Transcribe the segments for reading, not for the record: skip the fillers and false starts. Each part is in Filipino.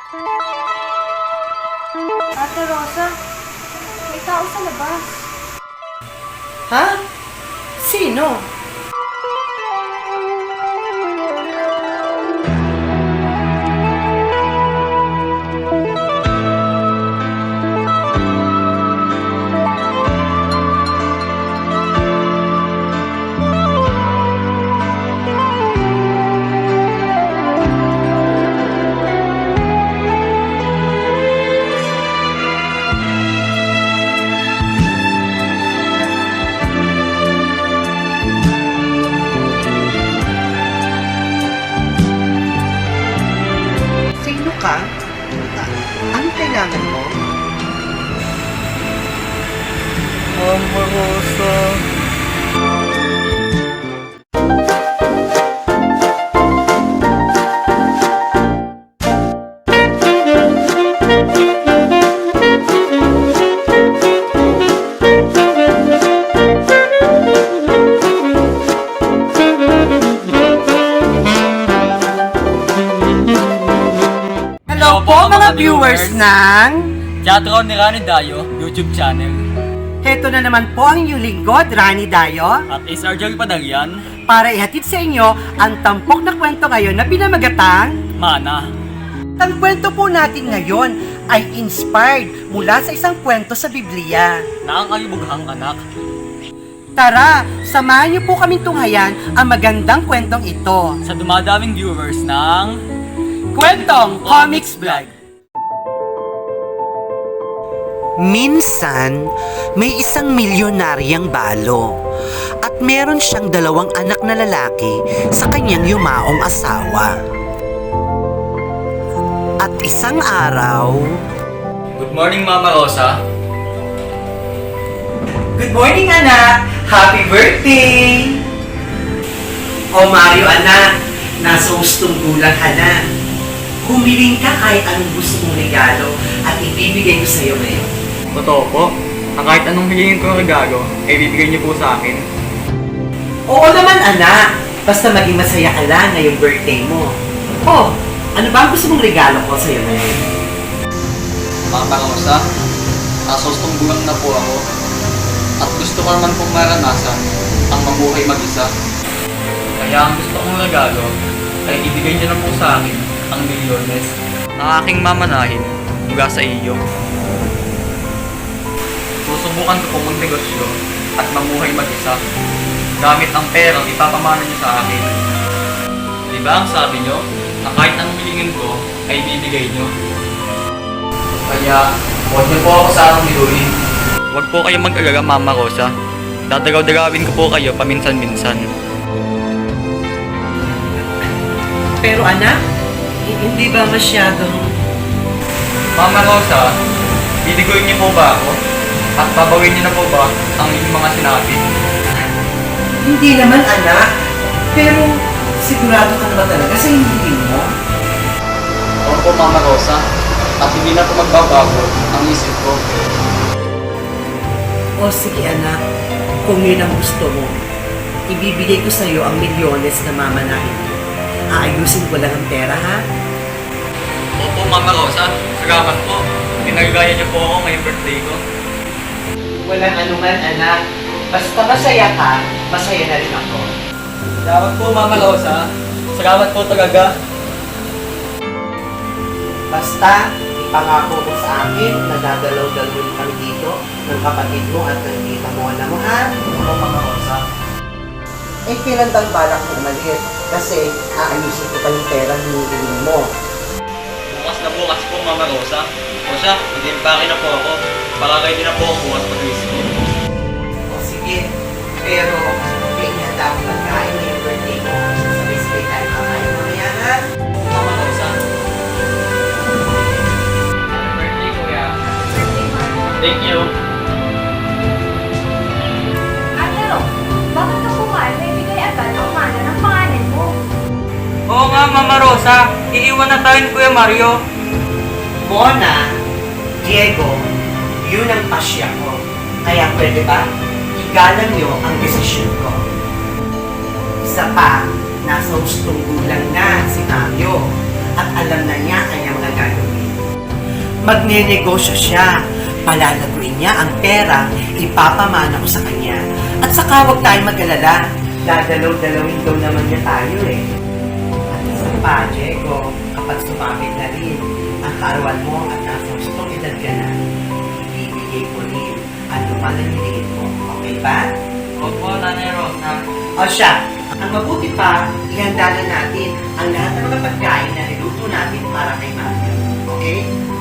Ate Rosa, may tao sa labas. Ha? Sino? Sino ka? Anong kailangan mo? Mama Rosa. Hello po mga viewers ng... Teatro ni Rani Dayo, YouTube channel. Heto na naman po ang inyong lingkod, Rani Dayo, At SR Padarian, para ihatid sa inyo ang tampok na kwento ngayon na pinamagatang... Mana. Ang kwento po natin ngayon ay inspired mula sa isang kwento sa Biblia. Na ang kalibughang anak. Tara, samahan niyo po kaming tunghayan ang magandang kwentong ito. Sa dumadaming viewers ng... Kwentong Comics Vlog. Minsan, may isang milyonaryang balo at meron siyang 2 anak na lalaki sa kanyang yumaong asawa. At isang araw... Good morning, Mama Rosa. Good morning, anak! Happy birthday! O Mario, anak, nasa hustong gulang ka na. Humiling ka kahit anong gusto mong regalo at ibibigay ko sa iyo ngayon. Totoo po. Kahit anong hilingin kong regalo, ay bibigyan niyo po sa akin. Oo naman, anak. Basta maging masaya ka lang ngayong birthday mo. Oh, ano ba ang gusto mong regalo ko sa iyo ngayon? Mama Rosa, nasa hustong gulang na po ako. At gusto ko naman pong maranasan ang mabuhay mag-isa. Kaya ang gusto kong regalo ay ibigay niyo na po sa akin ang milyones na aking mamanahin mula sa iyo. Susubukan ko pong magnegosyo at mamuhay mag-isa gamit ang perang ipapamana niyo sa akin. Di ba ang sabi niyo na kahit anong hilingin ko ay bibigay niyo? Kaya huwag niyo po ako sa akong niluhin. Huwag po kayo mag-alala, Mama Rosa. Dadagaw-dagawin ko po kayo paminsan-minsan. Pero anak, hindi ba masyadong... Mama Rosa, bibiguin niyo po ba ako? At babawin niyo na po ba ang inyong mga sinabi? Hindi naman, anak. Pero sigurado ka na ba talaga sa hindi mo? Oo po, Mama Rosa. At hindi na po magbabago ang isip ko. O sige, anak. Kung yun ang gusto mo, ibibigay ko sa iyo ang milyones na mamanahin mo. Aayusin ko lang ang pera, ha? Opo, Mama Rosa. Salamat po. Pinagaya niyo po ako ngayong birthday ko. Walang anuman, anak. Basta masaya ka, masaya na rin ako. Salamat po, Mama Rosa. Salamat po talaga. Basta, ipangako mo sa akin na dadalaw-dalawin kami dito ng kapatid mo at ng tita mo. Alam mo, ha? Opo, Mama Rosa. Eh, kailan bang balak mo umalis? Kasi aayusin ko pa yung pera hinihingin mo. Bukas na bukas po, Mama Rosa. O siya, mag-impake na po ako. Para kayo din na po ako bukas mag-risk ko. O sige, pero may ihanda ko pagkain ngayong birthday mo. Sabay-sabay tayo kakain mamaya, ha? Mama Rosa. Happy birthday, Kuya. Thank you. Ate Ro, bakit ka kumain na ibigay agad ang mana ng pangalan mo? Oo nga, Mama Rosa. Iiwan na tayo ni Kuya Mario. Mona, Diego, yun ang pasya ko. Kaya pwede ba, igalang niyo ang desisyon ko. Isa pa, nasa hustong gulang na si Mario at alam na niya kanyang gagawin. Magnenegosyo siya. Palalaguin niya ang pera, ipapamana ko sa kanya. At saka huwag tayo mag-alala. Dadalaw-dalawin daw naman niya tayo eh. At isa pa, Diego, kapag sumamit na rin ang kaarawan mo at nasa gustong edad ka na, bibigay ko rin ano pa na niliit mo. Okay ba? Opo, Nanay Rosa. O siya, ang mabuti pa, ihanda na natin ang lahat ng mga pagkain na niluto natin para kay Mario. Okay?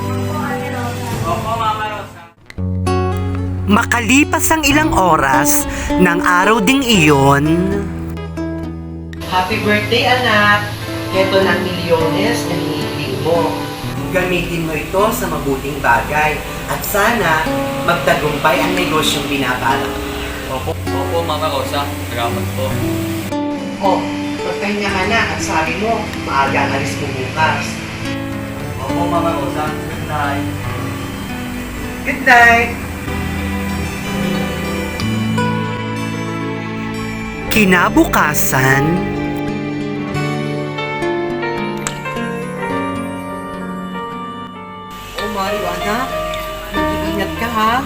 Opo, Ate Rosa. Opo, Mama Rosa. Makalipas ang ilang oras ng araw ding iyon. Happy birthday, anak! Ito ng milyones na hinihiling mo. Gamitin mo ito sa mabuting bagay at sana magtagumpay ang negosyong binabalak. Opo, Mama Rosa. Salamat po. Oh, pagkanya ka na, ang sabi mo, maaga ang alis mo bukas. Opo, Mama Rosa. Good night. Good night! Kinabukasan, oh Mario, anak, mag-iingat ka ha.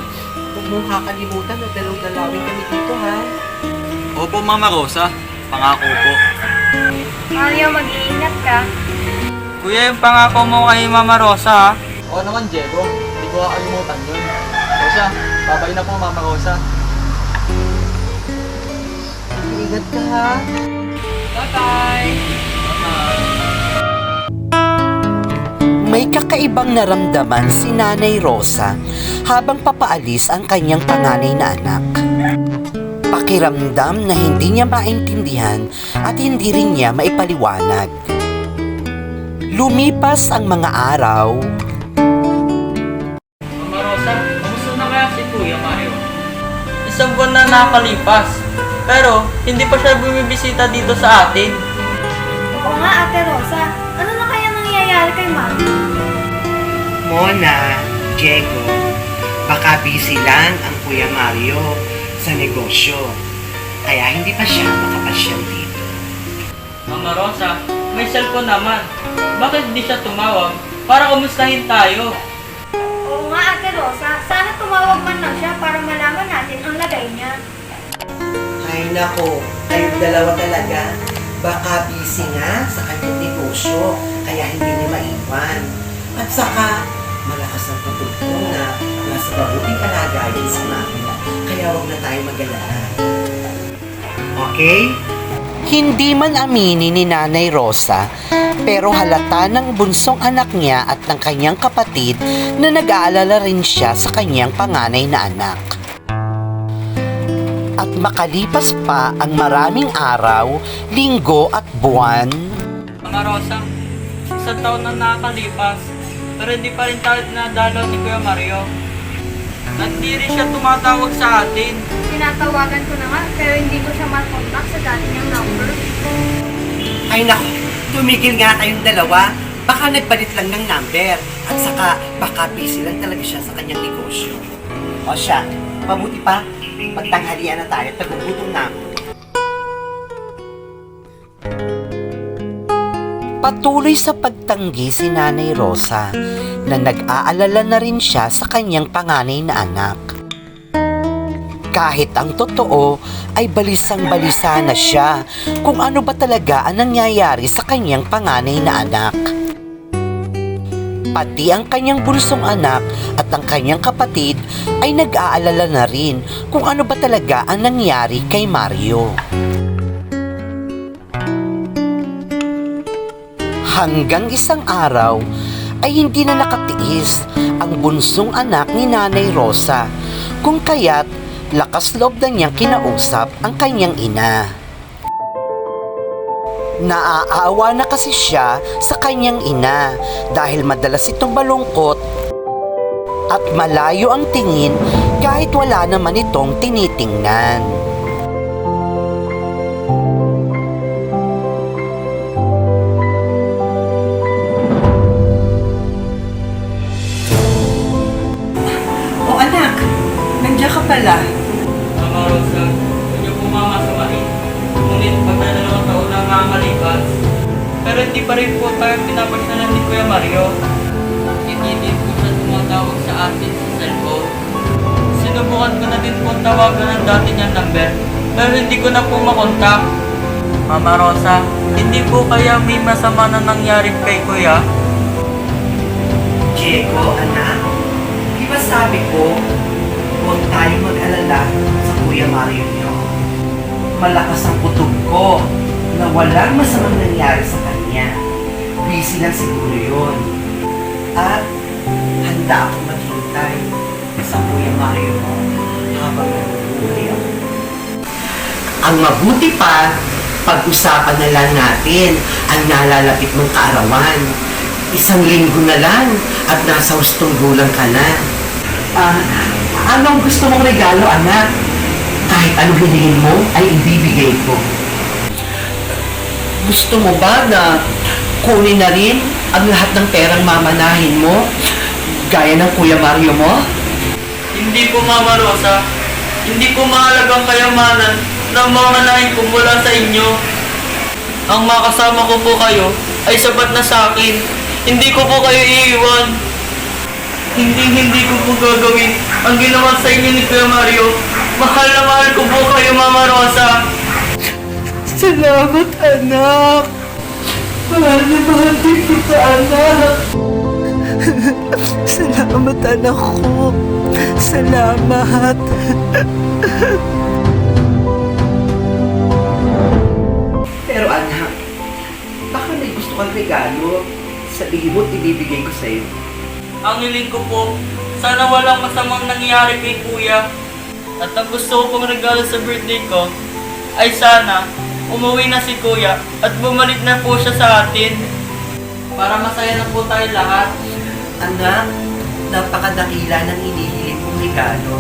Huwag mong kakalimutan na dalaw-dalawin kami dito ha. Opo, Mama Rosa. Pangako po. Mario, mag-iingat ka. Kuya, yung pangako mo kay Mama Rosa, ha? Oo naman, Diego. Hindi ko kakalimutan yun. Rosa, babay na po, Mama Rosa. Ingat ka ha. Bye-bye! May kakaibang naramdaman si Nanay Rosa habang papaalis ang kanyang panganay na anak. Pakiramdam na hindi niya maintindihan at hindi rin niya maipaliwanag. Lumipas ang mga araw. Mama Rosa, kamusta na kaya si Kuya Mario? Isang buwan na nakalipas, pero hindi pa siya bumibisita dito sa atin. Oo nga, Ate Rosa. Ano na kaya nangyayari kay Mario? Mona, Diego, baka busy lang ang Kuya Mario sa negosyo. Kaya hindi pa siya makapasyal dito. Mama Rosa, may cellphone naman. Bakit di siya tumawag para kumustahin tayo? Oo nga, Ate Rosa. Sana tumawag man lang siya para malaman natin ang lagay niya. Ay nako, kayong dalawa talaga. Baka busy nga sa kanyang negosyo, kaya hindi niya maiwan. At saka, malakas ang patugtong na nasa mabuting kalagayan si Mami. Kaya huwag na tayo mag-alala. Okay? Hindi man aminin ni Nanay Rosa, pero halata ng bunsong anak niya at ng kanyang kapatid na nag-aalala rin siya sa kanyang panganay na anak. At makalipas pa ang maraming araw, linggo at buwan, Mama Rosa, isang taon na nakakalipas, pero hindi pa rin tayo nadalaw ni Kuya Mario. At hindi rin siya tumatawag sa atin. Tinatawagan ko na nga, pero hindi ko siya makontak sa dati niyang number. ay naku, tumigil nga kayong dalawa. Baka nagpalit lang ng number. At saka, baka busy lang talaga siya sa kanyang negosyo. O siya, mabuti pa, magtanghalian na tayo at nagugutom na ako. Patuloy sa pagtanggi si Nanay Rosa na nag-aalala na rin siya sa kanyang panganay na anak. Kahit ang totoo ay balisang-balisa na siya kung ano ba talaga ang nangyayari sa kanyang panganay na anak. Pati ang kanyang bunsong anak at ang kanyang kapatid ay nag-aalala na rin kung ano ba talaga ang nangyari kay Mario. Hanggang isang araw ay hindi na nakatiis ang bunsong anak ni Nanay Rosa, kung kaya't lakas loob na niyang kinausap ang kanyang ina. Naaawa na kasi siya sa kanyang ina dahil madalas itong malungkot at malayo ang tingin kahit wala naman itong tinitingnan. O anak, nandiyan ka pala. Mama Rosa, huwag niyo po mamasamain. Ngunit magdadalawang taon na nakakalipas. Pero hindi pa rin po tayo pinapasyalan ni Kuya Mario. Hindi po siya atin sa cellphone. Sinubukan ko na din po tawagan ng dati niyang number, pero hindi ko na po makontak. Mama Rosa, hindi po kaya may masama na nangyari kay Kuya? Diego, anak, di ba sabi ko, huwag tayong mag-alala sa Kuya Mario niyo. Malakas ang kutob ko na walang masamang nangyari sa kanya. Busy lang siguro yun. At handa akong maghintay sa Kuya Mario mo habang nabubuhay ako. Ang mabuti pa, pag-usapan na lang natin ang nalalapit mong kaarawan. 1 linggo na lang at nasa hustong gulang ka na. Anong gusto mong regalo, anak? Kahit anong hilingin mo, ay ibibigay ko. Gusto mo ba na kunin na rin ang lahat ng perang mamanahin mo, gaya ng Kuya Mario mo? Hindi po, Mama Rosa. Hindi po mahalagang kayamanan na mamanahin ko mula sa inyo. Ang makasama ko po kayo ay sapat na sa akin. Hindi ko po kayo iiwan. Hindi ko po gagawin ang ginawa sa inyo ni Kuya Mario. Mahal na mahal ko po kayo, Mama Rosa. Salamat, anak. Mahal na mahal din kita, anak. Salamat, anak ko. Salamat. Pero anak, baka may gusto kang regalo. Sabihin mo, ibibigay ko sa'yo. Ang hiling ko po, sana walang masamang nangyari kay Kuya. At ang gusto ko pong regalo sa birthday ko, ay sana umuwi na si Kuya at bumalik na po siya sa atin. Para masaya na po tayo lahat. Anak, napakadakila ng hinihiling kong regalo.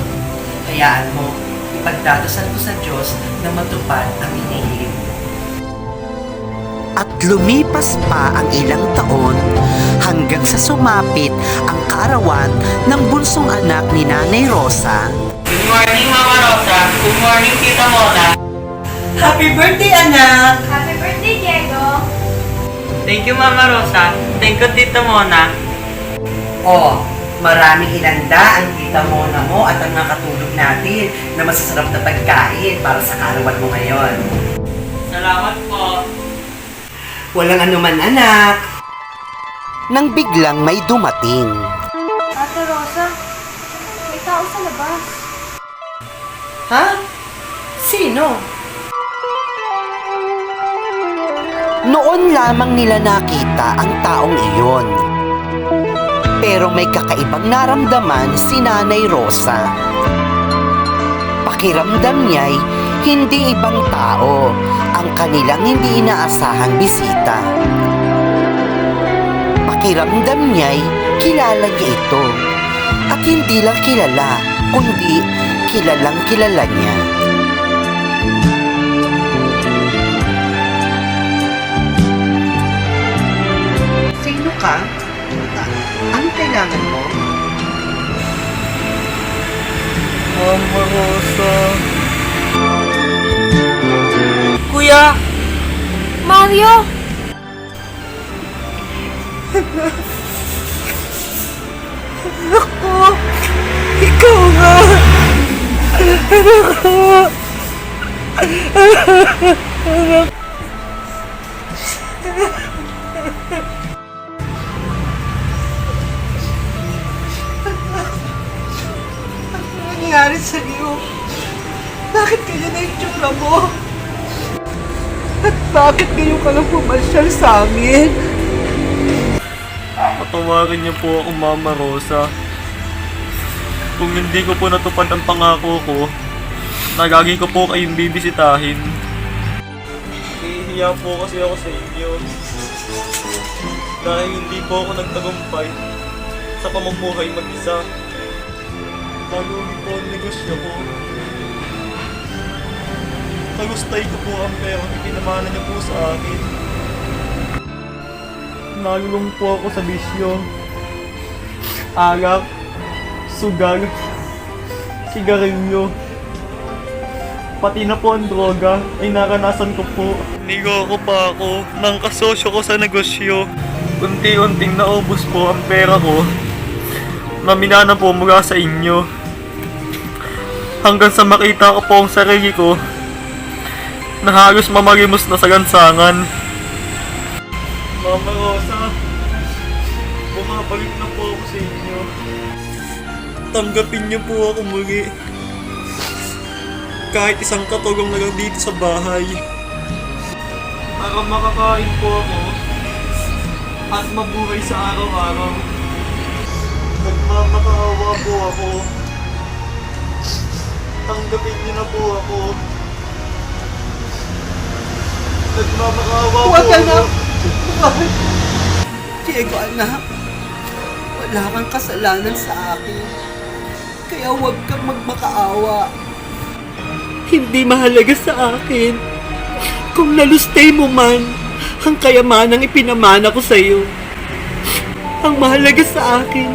Hayaan mo, ipagdadasal ko sa Diyos na matupad ang hinihiling mo. At lumipas pa ang ilang taon hanggang sa sumapit ang kaarawan ng bunsong anak ni Nanay Rosa. Good morning, Mama Rosa. Good morning, Tita Mona. Happy birthday, anak! Happy birthday, Diego! Thank you, Mama Rosa. Thank you, Tita Mona. Oh, maraming inanda ang tita Mona mo at ang nakatulog natin na masasarap na pagkain para sa kaarawan mo ngayon. Salamat po. Walang anuman, anak. Nang biglang may dumating. Ate Rosa, may tao sa labas. Ha? Sino? Noon lamang nila nakita ang taong iyon. Pero may kakaibang naramdaman si Nanay Rosa. Pakiramdam niya'y hindi ibang tao ang kanilang hindi inaasahang bisita. Pakiramdam niya'y kilala niya ito. At hindi lang kilala, kundi kilalang kilala niya. Sino ka? Ano kailangan mo? Mama Rosa. Kuya! Mario! Ikaw nga! Ano nangyari sa'yo? Bakit ganyan na yung tsura mo? At bakit ngayon ka lang pumasyal sa amin? Patawarin niyo po ako, Mama Rosa. Kung hindi ko po natupad ang pangako ko, nagagi ko po kayong bibisitahin. Nahihiya po kasi ako sa inyo. Dahil hindi po ako nagtagumpay sa pamumuhay mag-isa. Nalugi po ang negosyo ko. Nagustay ko po ang pera na pinamana niyo po sa akin. Nalulong po ako sa bisyo. Alak, sugal, sigarilyo. Pati na po ang droga ay naranasan ko po. Niloko pa ako ng kasosyo ko sa negosyo. Unti-unting naubos po ang pera ko. na minana po mula sa inyo. Hanggang sa makita ko po ang sarili ko na halos mamalimos na sa lansangan. Mama Rosa, bumabalik na po ako sa inyo. Tanggapin niyo po ako muli. Kahit isang katulong na lang dito sa bahay. Para makakain po ako at mabuhay sa araw-araw. Nagmamakaawa po ako. Tanggapin niyo na po ako. Nagmamakaawa po Huwag ka ako. na! Diego, anak. Wala kang kasalanan sa akin. Kaya huwag kang magmakaawa. Hindi mahalaga sa akin kung nalustay mo man ang kayamanang ipinamana ko sa iyo. Ang mahalaga sa akin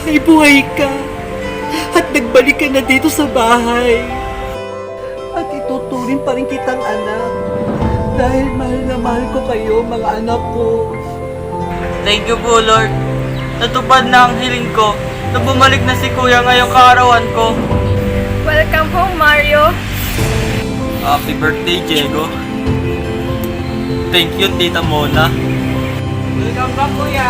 ay buhay ka at nagbalik ka na dito sa bahay. At ituturing pa rin kitang anak. Dahil mahal na mahal ko kayo, mga anak ko. Thank you po, Lord. Natupad na ang hiling ko na bumalik na si Kuya ngayong kaarawan ko. Welcome home, Mario. Happy birthday, Diego. Thank you, Tita Mona. Welcome back, Kuya.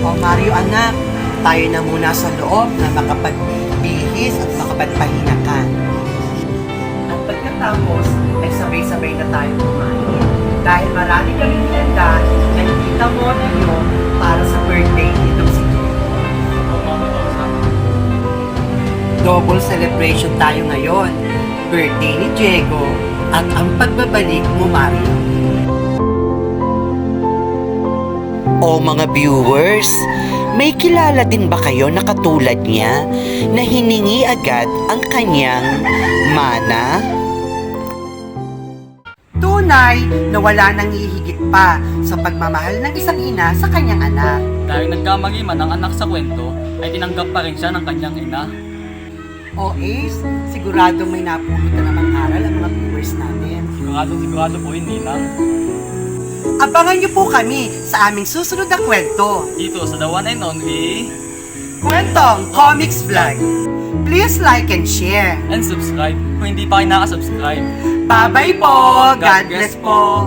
O Mario, anak. Tayo na muna sa loob na makapagbihis at makapagpahinga ka. At pagkatapos, ay sabay-sabay na tayo kumain. Dahil marami kaming hinanda na Tita Mona nyo para sa birthday nitong si Diego. Double celebration tayo ngayon. Birthday ni Diego at ang pagbabalik mo, Mario. O mga viewers, may kilala din ba kayo na katulad niya na hiningi agad ang kanyang mana? Tunay na wala nang hihigit pa sa pagmamahal ng isang ina sa kanyang anak. Dahil nagkamali man ang anak sa kwento, ay tinanggap pa rin siya ng kanyang ina. O Ace, sigurado may napulot na namang aral ang mga viewers natin. Sigurado po yun, Ninang. Abangan niyo po kami sa aming susunod na kwento. Dito sa the one and only, Kwentong Comics Vlog. Please like and share. and subscribe kung hindi pa kayo nakasubscribe. Bye-bye po! God bless po!